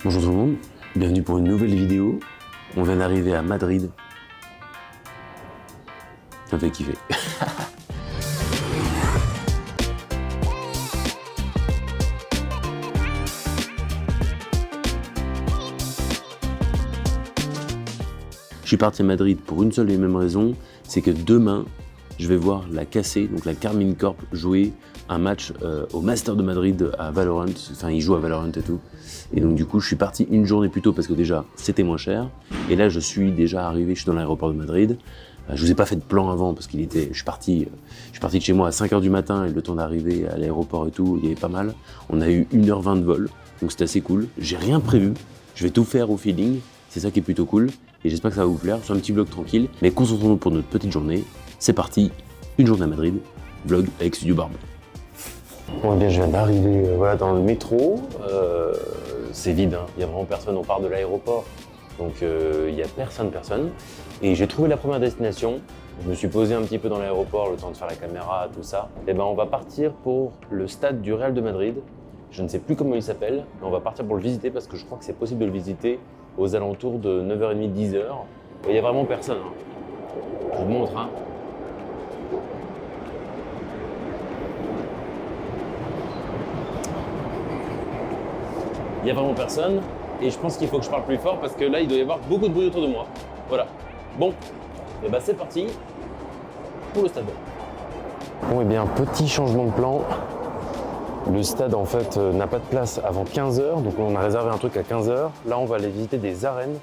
Bonjour tout le monde, bienvenue pour une nouvelle vidéo. On vient d'arriver à Madrid. Ça me fait kiffer. Je suis parti à Madrid pour une seule et même raison, c'est que demain, je vais voir la KC, donc la Carmine Corp, jouer un match au Master de Madrid à Valorant. Enfin, ils jouent à Valorant et tout. Et donc du coup, je suis parti une journée plus tôt parce que déjà, c'était moins cher. Et là, je suis déjà arrivé, je suis dans l'aéroport de Madrid. Je vous ai pas fait de plan avant parce je suis parti de chez moi à 5h du matin et le temps d'arriver à l'aéroport et tout, il y avait pas mal. On a eu 1h20 de vol, donc c'était assez cool. J'ai rien prévu, je vais tout faire au feeling, c'est ça qui est plutôt cool. Et j'espère que ça va vous plaire, c'est un petit vlog tranquille. Mais concentrons-nous pour notre petite journée. C'est parti, une journée à Madrid, vlog avec Studio Barbe. Bon, eh bien, je viens d'arriver dans le métro. C'est vide, hein. Il n'y a vraiment personne, on part de l'aéroport. Donc il n'y a personne. Et j'ai trouvé la première destination. Je me suis posé un petit peu dans l'aéroport, le temps de faire la caméra, tout ça. Et ben on va partir pour le stade du Real de Madrid. Je ne sais plus comment il s'appelle, mais on va partir pour le visiter parce que je crois que c'est possible de le visiter aux alentours de 9h30, 10h. Il n'y a vraiment personne. Hein. Je vous montre. Hein. Il n'y a vraiment personne. Et je pense qu'il faut que je parle plus fort parce que là, il doit y avoir beaucoup de bruit autour de moi. Voilà. Bon, et ben c'est parti pour le stade. Bon, et bien, petit changement de plan. Le stade, en fait, n'a pas de place avant 15h. Donc, on a réservé un truc à 15h. Là, on va aller visiter des arènes.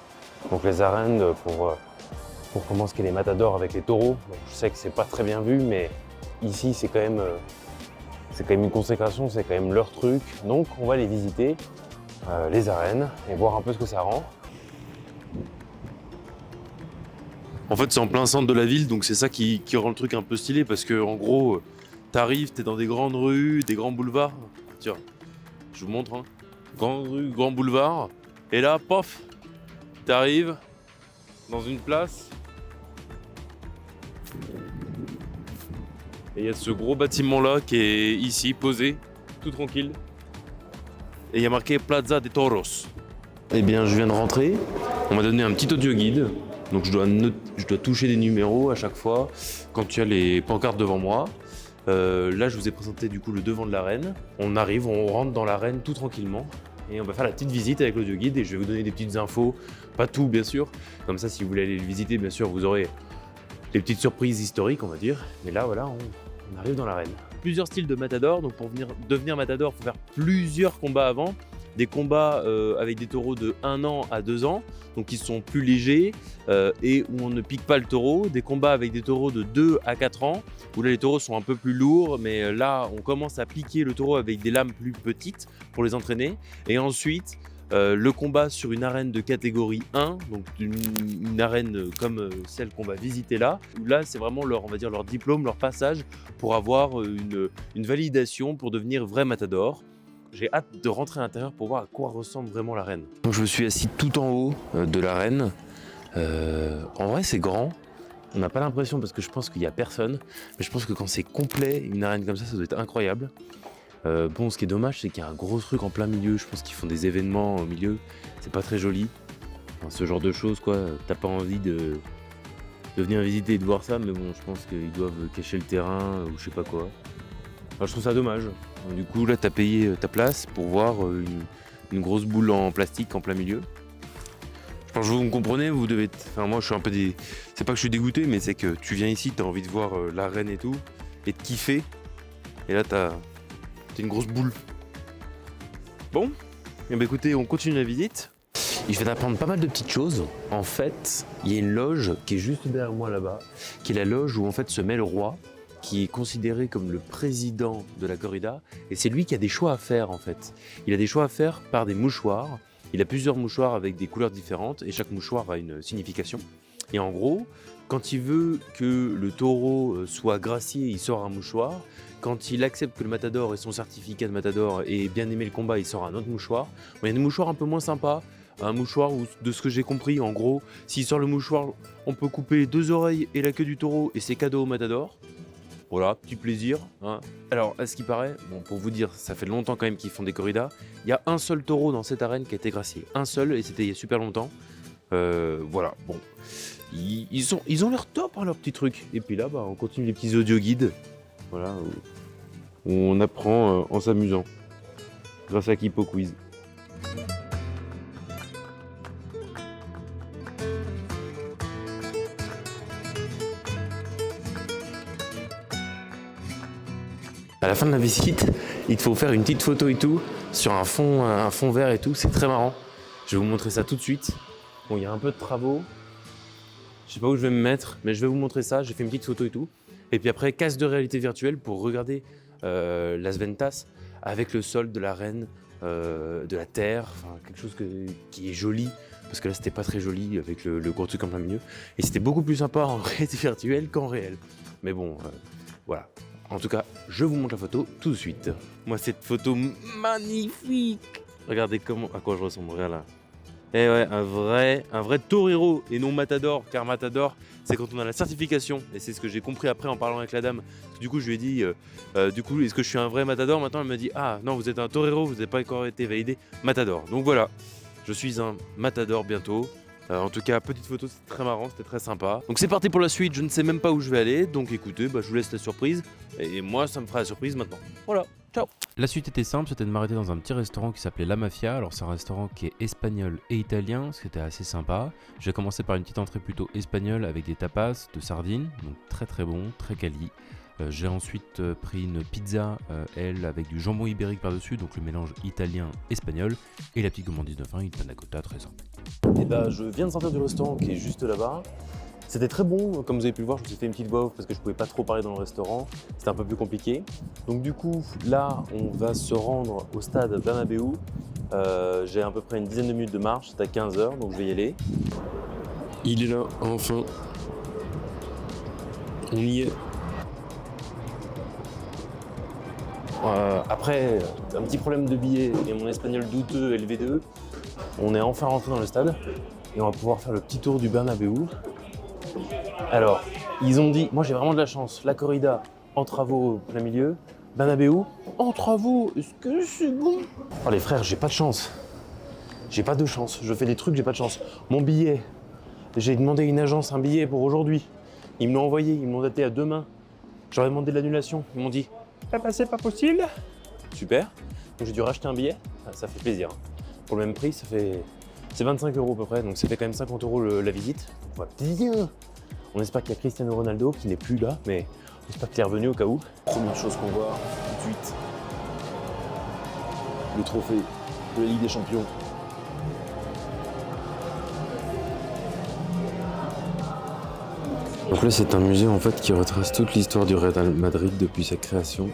Donc, les arènes pour comment ce qu'est les matadors avec les taureaux. Donc, je sais que c'est pas très bien vu, mais ici, c'est quand même une consécration, c'est quand même leur truc. Donc, on va les visiter. Les arènes et voir un peu ce que ça rend. En fait, c'est en plein centre de la ville, donc c'est ça qui rend le truc un peu stylé parce que, en gros, t'arrives, t'es dans des grandes rues, des grands boulevards. Tiens, je vous montre, hein. Grande rue, grand boulevard. Et là, pof, t'arrives dans une place. Et il y a ce gros bâtiment-là qui est ici, posé, tout tranquille. Et il y a marqué Plaza de Toros. Eh bien, je viens de rentrer. On m'a donné un petit audio guide. Donc, je dois toucher des numéros à chaque fois quand tu as les pancartes devant moi. Là, je vous ai présenté du coup le devant de l'arène. On arrive, on rentre dans l'arène tout tranquillement. Et on va faire la petite visite avec l'audio guide. Et je vais vous donner des petites infos. Pas tout, bien sûr. Comme ça, si vous voulez aller le visiter, bien sûr, vous aurez des petites surprises historiques, on va dire. Mais là, voilà, on arrive dans l'arène. Plusieurs styles de matador, donc pour devenir matador, il faut faire plusieurs combats avant. Des combats avec des taureaux de 1 an à 2 ans, donc qui sont plus légers et où on ne pique pas le taureau. Des combats avec des taureaux de 2 à 4 ans, où là les taureaux sont un peu plus lourds, mais là on commence à piquer le taureau avec des lames plus petites pour les entraîner. Et ensuite, le combat sur une arène de catégorie 1, donc une arène comme celle qu'on va visiter là, où là c'est vraiment leur diplôme, leur passage pour avoir une validation pour devenir vrai matador. J'ai hâte de rentrer à l'intérieur pour voir à quoi ressemble vraiment l'arène. Donc je me suis assis tout en haut de l'arène. En vrai c'est grand, on n'a pas l'impression parce que je pense qu'il n'y a personne, mais je pense que quand c'est complet, une arène comme ça doit être incroyable. Bon, ce qui est dommage, c'est qu'il y a un gros truc en plein milieu. Je pense qu'ils font des événements au milieu. C'est pas très joli. Enfin, ce genre de choses, quoi. T'as pas envie de venir visiter et de voir ça, mais bon, je pense qu'ils doivent cacher le terrain ou je sais pas quoi. Enfin, je trouve ça dommage. Du coup, là, t'as payé ta place pour voir une grosse boule en plastique en plein milieu. Je pense que vous me comprenez, vous devez... Enfin, moi, je suis un peu C'est pas que je suis dégoûté, mais c'est que tu viens ici, t'as envie de voir l'arène et tout, et de kiffer. Et là, t'as une grosse boule. Bon, eh ben écoutez, on continue la visite. Je vais apprendre pas mal de petites choses. En fait, il y a une loge qui est juste derrière moi là-bas, qui est la loge où en fait se met le roi, qui est considéré comme le président de la corrida. Et c'est lui qui a des choix à faire en fait. Il a des choix à faire par des mouchoirs. Il a plusieurs mouchoirs avec des couleurs différentes et chaque mouchoir a une signification. Et en gros, quand il veut que le taureau soit gracié, il sort un mouchoir. Quand il accepte que le matador ait son certificat de matador et bien aimé le combat, il sort un autre mouchoir. Bon, il y a des mouchoirs un peu moins sympas. Un mouchoir où, de ce que j'ai compris, en gros, s'il sort le mouchoir, on peut couper 2 oreilles et la queue du taureau et c'est cadeau au matador. Voilà, petit plaisir. Hein. Alors, à ce qui paraît, bon, pour vous dire, ça fait longtemps quand même qu'ils font des corridas. Il y a un seul taureau dans cette arène qui a été gracié. Un seul, et c'était il y a super longtemps. Voilà, bon. Ils ont l'air top, hein, leurs petits trucs. Et puis là, bah, on continue les petits audio guides. Voilà, où on apprend en s'amusant. Grâce à Kipo Quiz. À la fin de la visite, il te faut faire une petite photo et tout, sur un fond vert et tout, c'est très marrant. Je vais vous montrer ça tout de suite. Bon, il y a un peu de travaux. Je sais pas où je vais me mettre, mais je vais vous montrer ça. J'ai fait une petite photo et tout. Et puis après, casque de réalité virtuelle pour regarder Las Ventas avec le sol de l'arène, de la terre, enfin quelque chose qui est joli. Parce que là, c'était pas très joli avec le gros truc en plein milieu. Et c'était beaucoup plus sympa en réalité virtuelle qu'en réel. Mais bon, voilà. En tout cas, je vous montre la photo tout de suite. Moi, cette photo magnifique. Regardez à quoi je ressemble, regarde là. Eh ouais, un vrai torero et non matador, car matador, c'est quand on a la certification. Et c'est ce que j'ai compris après en parlant avec la dame. Du coup, je lui ai dit, est-ce que je suis un vrai matador? Maintenant, elle me dit, ah non, vous êtes un torero, vous n'avez pas encore été validé matador. Donc voilà, je suis un matador bientôt. En tout cas, petite photo, c'était très marrant, c'était très sympa. Donc c'est parti pour la suite, je ne sais même pas où je vais aller. Donc écoutez, je vous laisse la surprise. Et moi, ça me fera la surprise maintenant. Voilà, ciao. La suite était simple, c'était de m'arrêter dans un petit restaurant qui s'appelait La Mafia. Alors c'est un restaurant qui est espagnol et italien, ce qui était assez sympa. J'ai commencé par une petite entrée plutôt espagnole avec des tapas de sardines, donc très très bon, très quali. J'ai ensuite pris une pizza, elle, avec du jambon ibérique par-dessus, donc le mélange italien-espagnol, et la petite gourmandise de vin, une panna cotta très simple. Et je viens de sortir du restaurant qui est juste là-bas. C'était très bon, comme vous avez pu le voir, je me suis fait une petite voix off parce que je pouvais pas trop parler dans le restaurant, c'était un peu plus compliqué. Donc du coup, là, on va se rendre au stade Bernabéu. J'ai à peu près une dizaine de minutes de marche, c'est à 15h, donc je vais y aller. Il est là, enfin. On y est. Après un petit problème de billets et mon espagnol douteux LV2, on est enfin rentré dans le stade et on va pouvoir faire le petit tour du Bernabéu. Alors, ils ont dit, moi j'ai vraiment de la chance, la corrida en travaux plein milieu, Bernabéu en travaux, est-ce que c'est bon? Oh les frères, j'ai pas de chance. J'ai pas de chance, je fais des trucs, j'ai pas de chance. Mon billet, j'ai demandé à une agence un billet pour aujourd'hui. Ils me l'ont envoyé, ils me l'ont daté à demain. J'aurais demandé de l'annulation, ils m'ont dit c'est pas possible. Super. Donc j'ai dû racheter un billet. Ça fait plaisir. Pour le même prix, c'est 25 € à peu près. Donc ça fait quand même 50 € la visite. Donc on va bien. On espère qu'il y a Cristiano Ronaldo qui n'est plus là, mais on espère qu'il est revenu au cas où. Première chose qu'on voit tout de suite, le trophée de la Ligue des Champions. Donc là, c'est un musée en fait qui retrace toute l'histoire du Real Madrid depuis sa création.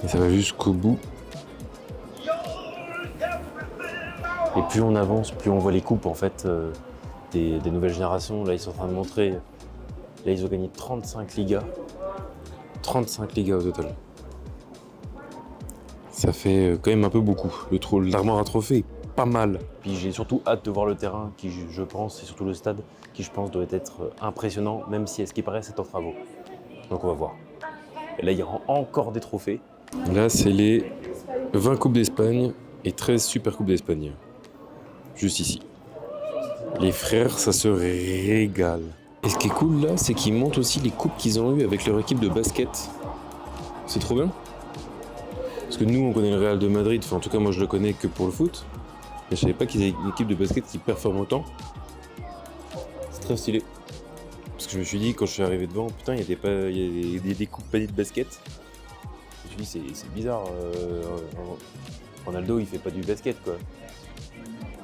Et ça va jusqu'au bout. Et plus on avance, plus on voit les coupes en fait des nouvelles générations. Là, ils sont en train de montrer. Là, ils ont gagné 35 Ligas. 35 Ligas au total. Ça fait quand même un peu beaucoup. L'armoire à trophées. Pas mal. Puis j'ai surtout hâte de voir le terrain qui, je pense, et surtout le stade, qui je pense doit être impressionnant, même si à ce qui paraît c'est en travaux. Donc on va voir. Et là il y aura encore des trophées. Là c'est les 20 Coupes d'Espagne et 13 Super Coupes d'Espagne. Juste ici. Les frères, ça se régale. Et ce qui est cool là, c'est qu'ils montrent aussi les coupes qu'ils ont eues avec leur équipe de basket. C'est trop bien. Parce que nous on connaît le Real de Madrid, enfin en tout cas moi je le connais que pour le foot. Mais je savais pas qu'ils avaient une équipe de basket qui performe autant. C'est très stylé. Parce que je me suis dit, quand je suis arrivé devant, putain, il y a des coupes paniers de basket. Je me suis dit, c'est bizarre. Ronaldo, il fait pas du basket, quoi.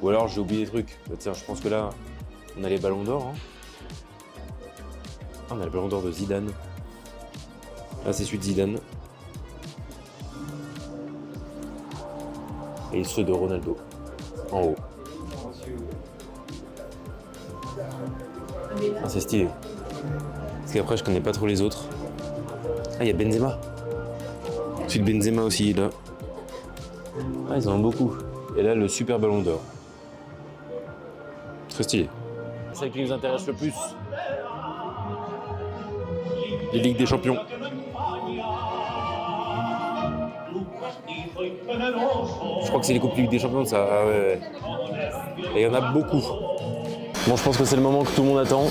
Ou alors, j'ai oublié des trucs. Tiens, je pense que là, on a les ballons d'or. Hein. Ah, on a le ballon d'or de Zidane. Là, c'est celui de Zidane. Et ceux de Ronaldo. En haut. Ah, c'est stylé. Parce qu'après, je connais pas trop les autres. Ah, il y a Benzema. Celui de Benzema aussi, là. Ah, ils en ont beaucoup. Et là, le super ballon d'or. Très stylé. C'est ça qui nous intéresse le plus. les Ligues des Champions. Je crois que c'est les Coupes Ligue des Champions, ça. Ah ouais. Et il y en a beaucoup. Bon, je pense que c'est le moment que tout le monde attend.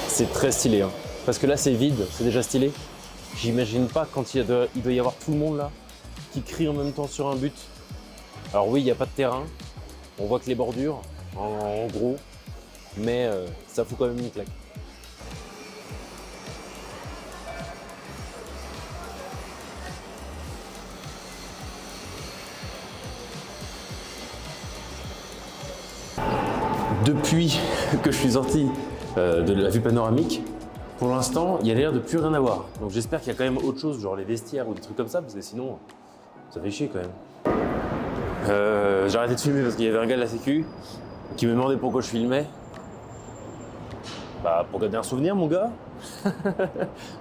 C'est très stylé, hein. Parce que là, c'est vide, c'est déjà stylé. J'imagine pas quand il doit y avoir tout le monde là qui crie en même temps sur un but. Alors oui, il n'y a pas de terrain. On voit que les bordures, en gros. Mais ça fout quand même une claque. Depuis que je suis sorti de la vue panoramique, pour l'instant, il y a l'air de plus rien avoir. Donc j'espère qu'il y a quand même autre chose, genre les vestiaires ou des trucs comme ça, parce que sinon, ça fait chier quand même. J'ai arrêté de filmer parce qu'il y avait un gars de la sécu qui me demandait pourquoi je filmais. Bah pour garder un souvenir, mon gars.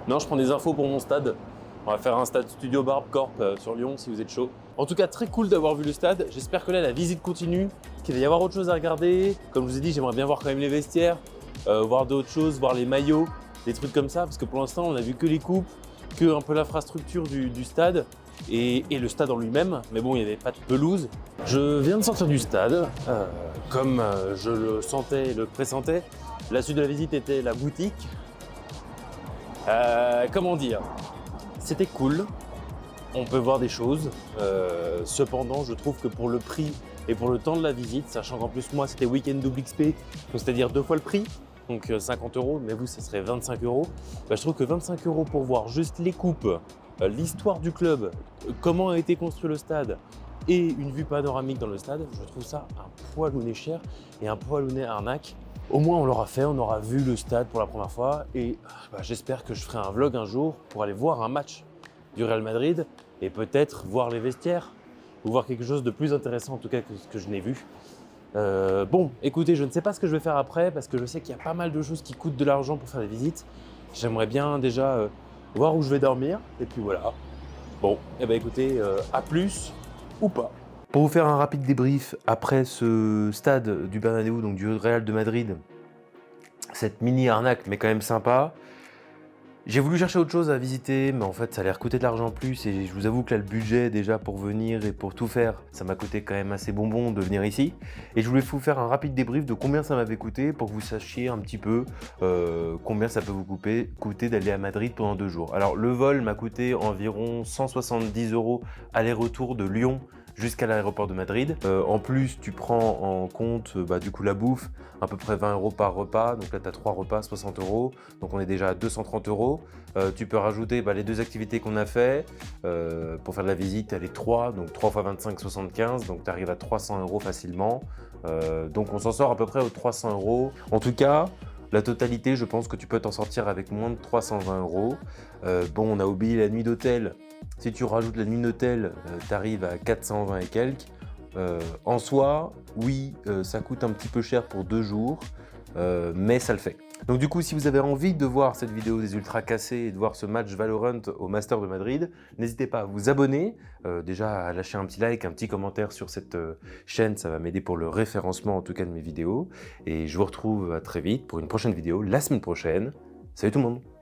Non, je prends des infos pour mon stade. On va faire un stade Studio Barbe Corp sur Lyon si vous êtes chaud. En tout cas, très cool d'avoir vu le stade. J'espère que là, la visite continue, qu'il va y avoir autre chose à regarder. Comme je vous ai dit, j'aimerais bien voir quand même les vestiaires, voir d'autres choses, voir les maillots, des trucs comme ça. Parce que pour l'instant, on a vu que les coupes, que un peu l'infrastructure du stade et le stade en lui-même. Mais bon, il n'y avait pas de pelouse. Je viens de sortir du stade. Comme je le sentais et le pressentais, la suite de la visite était la boutique. Comment dire? C'était cool, on peut voir des choses. Cependant, je trouve que pour le prix et pour le temps de la visite, sachant qu'en plus moi c'était week-end double XP, c'est-à-dire 2 fois le prix, donc 50 €, mais vous ça serait 25 €. Bah, je trouve que 25 € pour voir juste les coupes, l'histoire du club, comment a été construit le stade et une vue panoramique dans le stade, je trouve ça un poilounet cher et un poilounet arnaque. Au moins on l'aura fait, on aura vu le stade pour la première fois et bah, j'espère que je ferai un vlog un jour pour aller voir un match du Real Madrid et peut-être voir les vestiaires ou voir quelque chose de plus intéressant en tout cas que ce que je n'ai vu. Bon, écoutez, je ne sais pas ce que je vais faire après parce que je sais qu'il y a pas mal de choses qui coûtent de l'argent pour faire des visites. J'aimerais bien déjà voir où je vais dormir et puis voilà. Bon, et ben écoutez, à plus ou pas. Pour vous faire un rapide débrief, après ce stade du Bernabéu, donc du Real de Madrid, cette mini arnaque mais quand même sympa, j'ai voulu chercher autre chose à visiter, mais en fait ça a l'air coûter de l'argent en plus et je vous avoue que là le budget déjà pour venir et pour tout faire, ça m'a coûté quand même assez bonbon de venir ici. Et je voulais vous faire un rapide débrief de combien ça m'avait coûté pour que vous sachiez un petit peu combien ça peut vous coûter d'aller à Madrid pendant 2 jours. Alors le vol m'a coûté environ 170 € aller-retour de Lyon jusqu'à l'aéroport de Madrid. En plus, tu prends en compte du coup la bouffe, à peu près 20 € par repas. Donc là, tu as 3 repas, 60 €. Donc on est déjà à 230 €. Tu peux rajouter les 2 activités qu'on a fait. Pour faire de la visite, les 3. Donc 3 x 25, 75. Donc tu arrives à 300 € facilement. Donc on s'en sort à peu près aux 300 €. En tout cas, la totalité, je pense que tu peux t'en sortir avec moins de 320 €. Bon, on a oublié la nuit d'hôtel. Si tu rajoutes la nuit d'hôtel, tu arrives à 420 et quelques. En soi, oui, ça coûte un petit peu cher pour 2 jours, mais ça le fait. Donc du coup, si vous avez envie de voir cette vidéo des ultras cassés et de voir ce match Valorant au Master de Madrid, n'hésitez pas à vous abonner, déjà à lâcher un petit like, un petit commentaire sur cette chaîne, ça va m'aider pour le référencement en tout cas de mes vidéos. Et je vous retrouve très vite pour une prochaine vidéo, la semaine prochaine. Salut tout le monde!